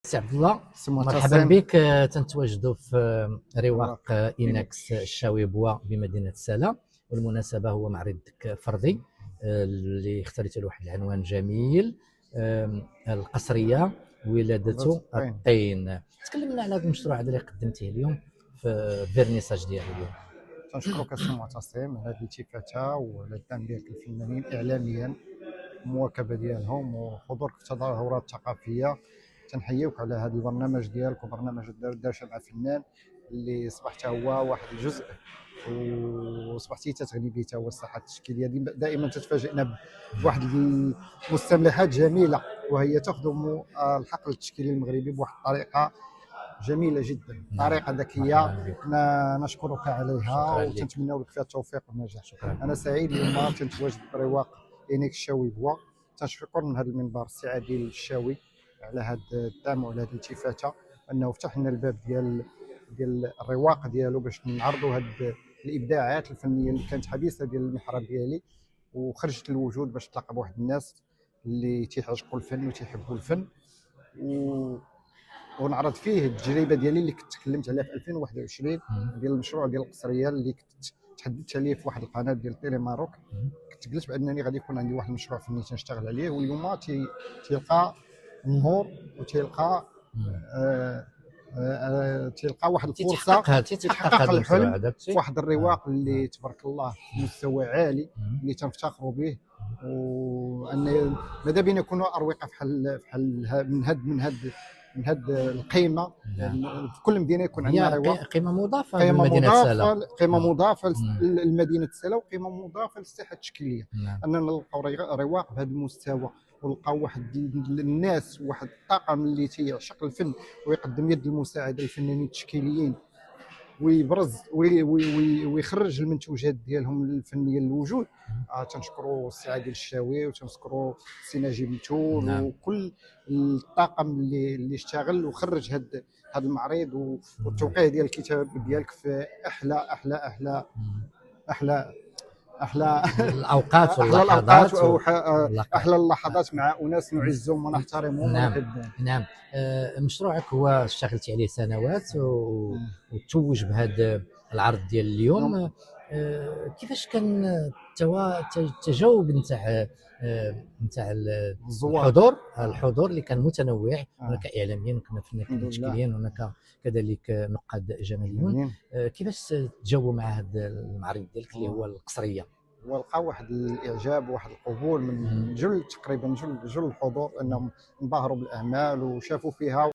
سي عبد الله، سي مرحبا معتصم. بك. تنتواجدوا في رواق إينكس الشاوي بوا بمدينة سلا، والمناسبة هو معرضك فردي اللي اختاريته له واحد العنوان جميل، القصرية ولادة الطين. تكلمنا على هذا المشروع هذا اللي قدمتيه اليوم في الفيرنيساج ديالو اليوم. تنشكرك السي معتصم على هذه الالتفاته وعلى الدعم ديالك للفنانين اعلاميا، المواكبه ديالهم وحضورك في التظاهرات الثقافيه. تنحييوك على هذا البرنامج ديالك وبرنامج الدردشه مع فنان اللي اصبحت هو واحد الجزء وصبحتي تتغني به هو الساحه التشكيليه. دائما تتفاجئنا بواحد المستملحات جميله، وهي تخدم الحقل التشكيلي المغربي بواحد الطريقه جميله جدا، طريقه ذكيه. نشكرك عليها وتنتمنى لك فيها التوفيق والنجاح. انا سعيد اليوم تنتواجد برواق إينكس الشاوي بوا. تنشكر من هذا المنبر السي عادل الشاوي على هذا الدعم وعلى هذه الالتفاته، انه فتح لنا الباب ديال الرواق ديالو باش نعرضوا هذه الابداعات الفنيه اللي كانت حبيسه ديال المحراب ديالي وخرجت للوجود باش تلاقى بواحد الناس اللي تيعشقوا الفن وتيحبوا الفن، ونعرض فيه التجربه ديالي اللي كنت تكلمت عليها في 2021 ديال المشروع ديال القصريه اللي كنت تحدثت عليه في واحد القناه ديال تيلي ماروك. كنت قلت بانني غادي يكون عندي واحد المشروع فني تنشتغل عليه، واليوم تيلقى النور وتيلقى تيلقى واحد الفرصه تيتحقق الحلم في واحد الرواق اللي تبارك الله في مستوى عالي اللي تنفتخروا به. وان ماذا بينا يكونوا اروقه بحال من هاد القيمه. في كل مدينه يكون عندنا رواق، قيمه مضافه لمدينه سلا، قيمه مضافه لمدينه سلا وقيمه مضافه للساحه التشكيليه. اننا نلقاو رواق بهذا المستوى ونلقاو واحد الناس واحد الطاقم اللي تيعشق الفن ويقدم يد المساعده للفنانين التشكيليين ويبرز ويخرج المنتوجات ديالهم الفنيه للوجود. تنشكروا السي عادل الشاوي وتنشكروا السي نجيب متول وكل الطاقم اللي اشتغل وخرج هذا المعرض والتوقيع ديال الكتاب ديالك في احلى الاوقات واللحظات احلى اللحظات مع اناس نعزهم ونحترمهم ونحبهم. نعم. مشروعك هو اشتغلتي عليه سنوات وتوج بهذا العرض ديال اليوم. كيفاش كان التجاوب نتاع الحضور اللي كان متنوع؟ هناك اعلاميين وكنا فنانين تشكيليين وهناك كذلك نقاد جماليون. كيفاش تجاوبوا مع هذا المعرض ديالك اللي هو القصريه؟ ولقى واحد الاعجاب وواحد القبول من تقريبا جل الحضور، انهم انبهروا بالاعمال وشافوا فيها